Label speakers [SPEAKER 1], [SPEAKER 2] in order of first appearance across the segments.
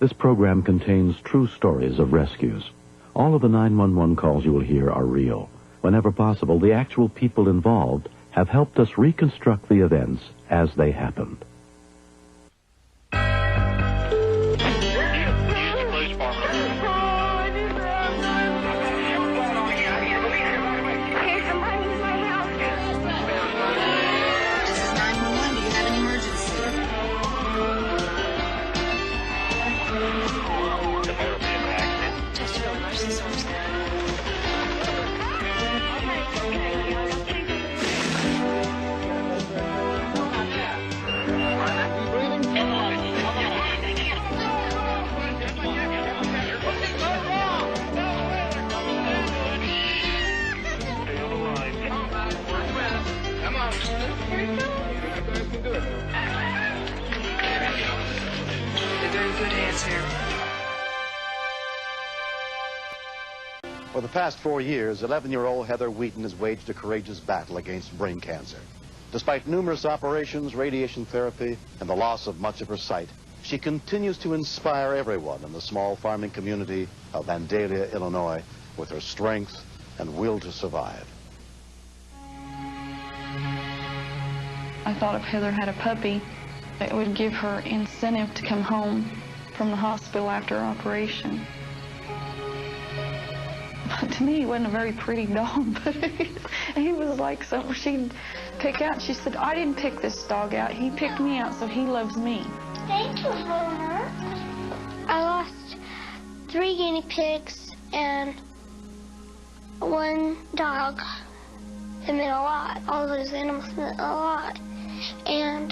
[SPEAKER 1] This program contains true stories of rescues. All of the 911 calls you will hear are real. Whenever possible, the actual people involved have helped us reconstruct the events as they happened.
[SPEAKER 2] For the past 4 years, 11-year-old Heather Wheaton has waged a courageous battle against brain cancer. Despite numerous operations, radiation therapy, and the loss of much of her sight, she continues to inspire everyone in the small farming community of Vandalia, Illinois, with her strength and will to survive.
[SPEAKER 3] I thought if Heather had a puppy, it would give her incentive to come home from the hospital after her operation. But to me, he wasn't a very pretty dog, but he was like something she'd pick out. She said, I didn't pick this dog out. He picked me out, so he loves me.
[SPEAKER 4] Thank you, Homer. I lost 3 guinea pigs and 1 dog. It meant a lot. All those animals meant a lot. And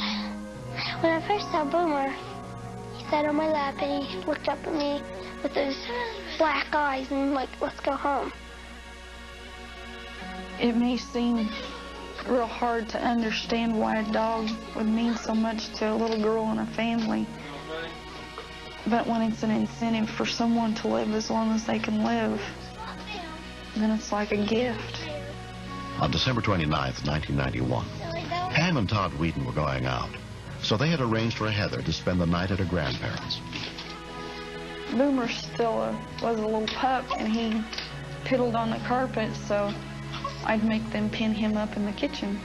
[SPEAKER 4] when I first saw Boomer, he sat on my lap and he looked up at me with those black eyes and like, let's go home.
[SPEAKER 3] It may seem real hard to understand why a dog would mean so much to a little girl and her family. But when it's an incentive for someone to live as long as they can live, then it's like a gift.
[SPEAKER 5] On December 29th, 1991, Pam and Todd Wheaton were going out, so they had arranged for Heather to spend the night at her grandparents'.
[SPEAKER 3] Boomer still was a little pup, and he piddled on the carpet, so I'd make them pin him up in the kitchen.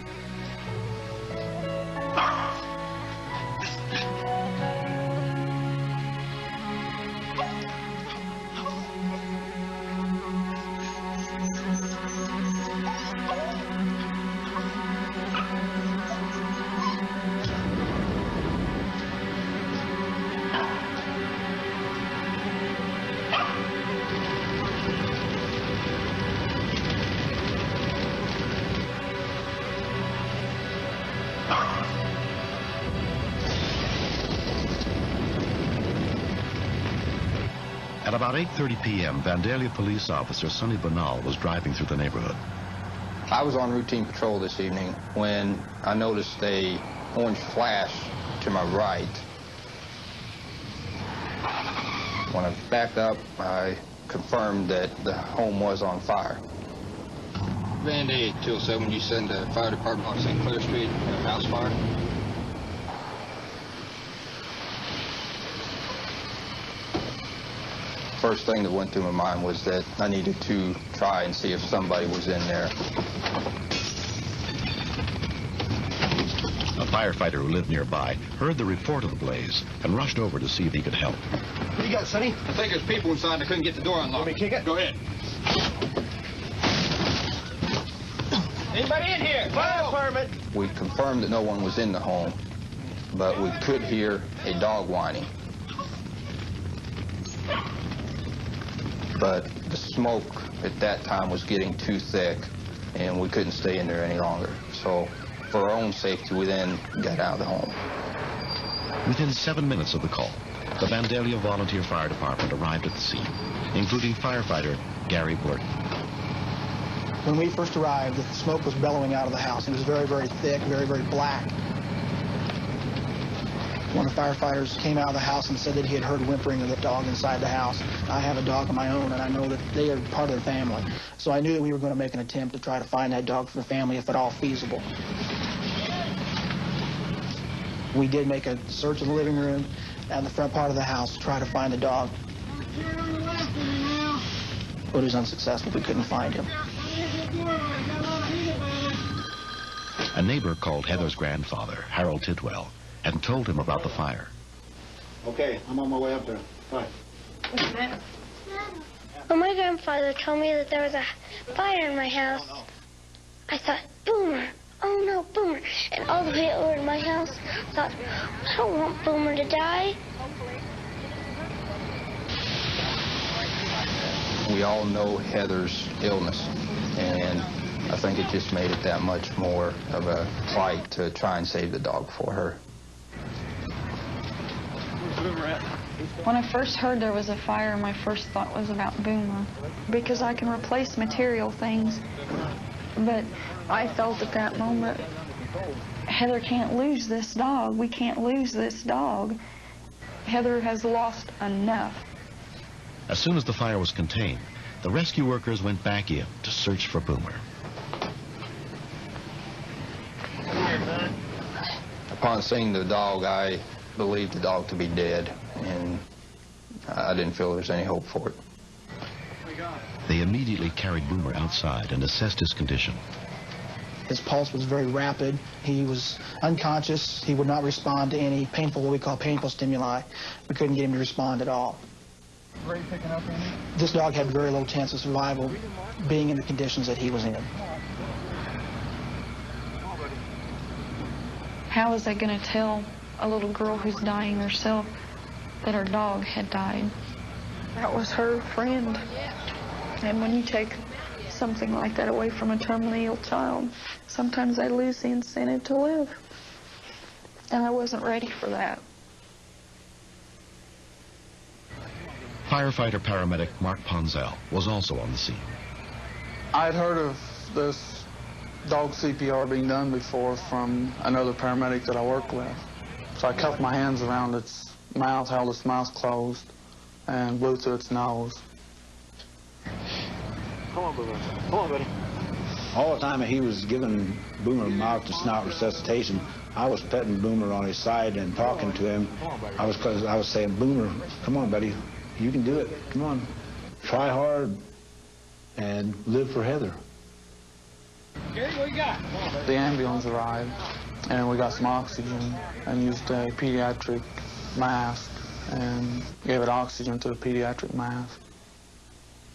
[SPEAKER 5] At about 8:30 p.m., Vandalia police officer Sonny Banal was driving through the neighborhood.
[SPEAKER 6] I was on routine patrol this evening when I noticed a orange flash to my right. When I backed up, I confirmed that the home was on fire.
[SPEAKER 7] Vandalia 207, you send the fire department on St. Clair Street, house fire?
[SPEAKER 6] First thing that went through my mind was that I needed to try and see if somebody was in there.
[SPEAKER 5] A firefighter who lived nearby heard the report of the blaze and rushed over to see if he could help.
[SPEAKER 7] What you got, Sonny? I think there's people inside. I couldn't get the door unlocked.
[SPEAKER 8] Let me kick it?
[SPEAKER 7] Go ahead. Anybody in here?
[SPEAKER 8] Fire department!
[SPEAKER 6] We confirmed that no one was in the home, but we could hear a dog whining. But the smoke at that time was getting too thick, and we couldn't stay in there any longer. So for our own safety, we then got out of the home.
[SPEAKER 5] Within 7 minutes of the call, the Vandalia Volunteer Fire Department arrived at the scene, including firefighter Gary Burton.
[SPEAKER 9] When we first arrived, the smoke was bellowing out of the house. It was very, very thick, very, very black. One of the firefighters came out of the house and said that he had heard whimpering of the dog inside the house. I have a dog of my own, and I know that they are part of the family. So I knew that we were going to make an attempt to try to find that dog for the family, if at all feasible. We did make a search in the living room and the front part of the house to try to find the dog. But it was unsuccessful. We couldn't find him.
[SPEAKER 5] A neighbor called Heather's grandfather, Harold Tidwell, and told him about the fire.
[SPEAKER 8] Okay, I'm on my way up there. Bye.
[SPEAKER 4] When my grandfather told me that there was a fire in my house, I thought, Boomer. Oh no, Boomer. And all the way over to my house, I thought, I don't want Boomer to die.
[SPEAKER 6] We all know Heather's illness, and I think it just made it that much more of a fight to try and save the dog for her.
[SPEAKER 3] When I first heard there was a fire, my first thought was about Boomer, because I can replace material things. But I felt at that moment, Heather can't lose this dog. We can't lose this dog. Heather has lost enough.
[SPEAKER 5] As soon as the fire was contained, the rescue workers went back in to search for Boomer.
[SPEAKER 6] Upon seeing the dog, I believed the dog to be dead, and I didn't feel there was any hope for it.
[SPEAKER 5] They immediately carried Boomer outside and assessed his condition.
[SPEAKER 9] His pulse was very rapid. He was unconscious. He would not respond to any painful, what we call painful stimuli. We couldn't get him to respond at all. This dog had very little chance of survival being in the conditions that he was in.
[SPEAKER 3] How is that going to tell a little girl who's dying herself that her dog had died? That was her friend. And when you take something like that away from a terminally ill child, sometimes they lose the incentive to live. And I wasn't ready for that.
[SPEAKER 5] Firefighter paramedic Mark Ponzel was also on the scene.
[SPEAKER 10] I'd heard of this dog CPR being done before from another paramedic that I work with. So I cuffed my hands around its mouth, held its mouth closed, and blew through its nose.
[SPEAKER 8] Come on, Boomer. Come on, buddy. All the time he was giving Boomer mouth to snout resuscitation, I was petting Boomer on his side and talking to him. I was saying, Boomer, come on, buddy. You can do it. Come on. Try hard and live for Heather.
[SPEAKER 10] The ambulance arrived, and we got some oxygen and used a pediatric mask and gave it oxygen to the pediatric mask.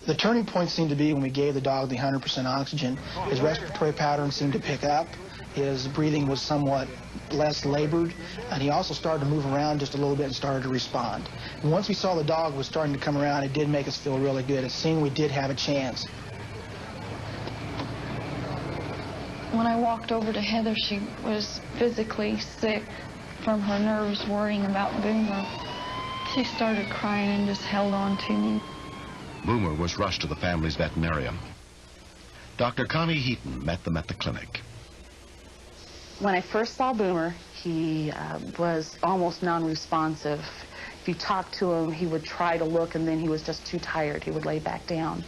[SPEAKER 9] The turning point seemed to be when we gave the dog the 100% oxygen. His respiratory pattern seemed to pick up. His breathing was somewhat less labored, and he also started to move around just a little bit and started to respond. And once we saw the dog was starting to come around, it did make us feel really good. It seemed we did have a chance.
[SPEAKER 3] When I walked over to Heather, she was physically sick from her nerves worrying about Boomer. She started crying and just held on to me.
[SPEAKER 5] Boomer was rushed to the family's veterinarian. Dr. Connie Heaton met them at the clinic.
[SPEAKER 11] When I first saw Boomer, he was almost non-responsive. If you talked to him, he would try to look, and then he was just too tired. He would lay back down.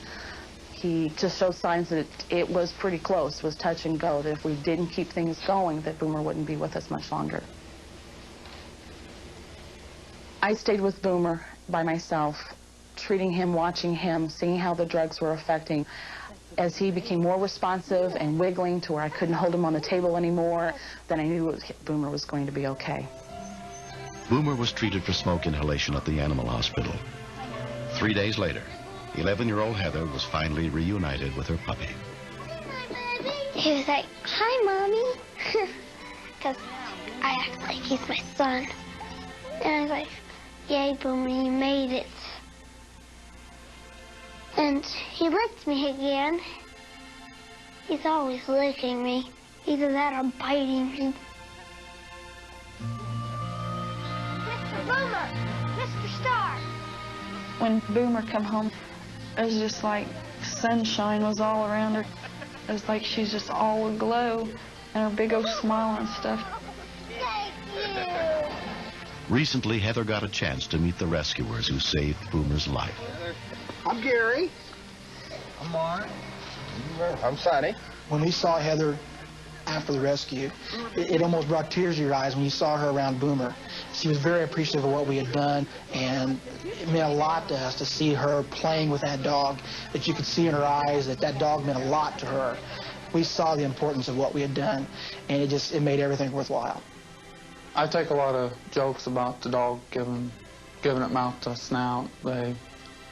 [SPEAKER 11] He just showed signs that it was pretty close, it was touch and go, that if we didn't keep things going, that Boomer wouldn't be with us much longer. I stayed with Boomer by myself, treating him, watching him, seeing how the drugs were affecting. As he became more responsive and wiggling to where I couldn't hold him on the table anymore, then I knew Boomer was going to be okay.
[SPEAKER 5] Boomer was treated for smoke inhalation at the animal hospital. 3 days later, 11-year-old Heather was finally reunited with her puppy.
[SPEAKER 4] He was like, hi, Mommy. Because I act like he's my son. And I was like, yay, Boomer, you made it. And he licked me again. He's always licking me. Either that or biting me. Mr. Boomer! Mr. Star!
[SPEAKER 3] When Boomer come home, it was just like sunshine was all around her. It was like she's just all aglow, and her big old smile and stuff.
[SPEAKER 4] Thank you!
[SPEAKER 5] Recently, Heather got a chance to meet the rescuers who saved Boomer's life.
[SPEAKER 8] I'm Gary.
[SPEAKER 7] I'm Mark. I'm Sonny.
[SPEAKER 9] When we saw Heather after the rescue. It almost brought tears to your eyes when you saw her around Boomer. She was very appreciative of what we had done, and it meant a lot to us to see her playing with that dog, that you could see in her eyes that that dog meant a lot to her. We saw the importance of what we had done, and it made everything worthwhile.
[SPEAKER 10] I take a lot of jokes about the dog giving it mouth to snout. They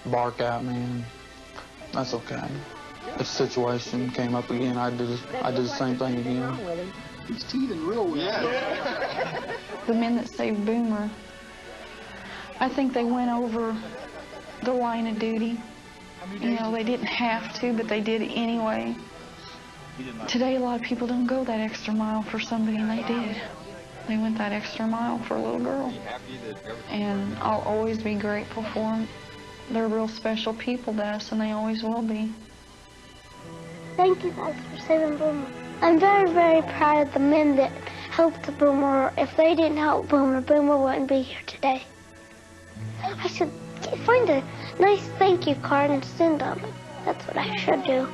[SPEAKER 10] bark at me, and that's okay. If the situation came up again, I'd do the same thing again.
[SPEAKER 12] He's teething real well. Yeah.
[SPEAKER 3] The men that saved Boomer, I think they went over the line of duty. You know, they didn't have to, but they did anyway. Today, a lot of people don't go that extra mile for somebody, and they did. They went that extra mile for a little girl. And I'll always be grateful for them. They're real special people to us, and they always will be.
[SPEAKER 4] Thank you guys for saving Boomer. I'm very, very proud of the men that helped the Boomer. If they didn't help Boomer, Boomer wouldn't be here today. I should find a nice thank you card and send them. That's what I should do.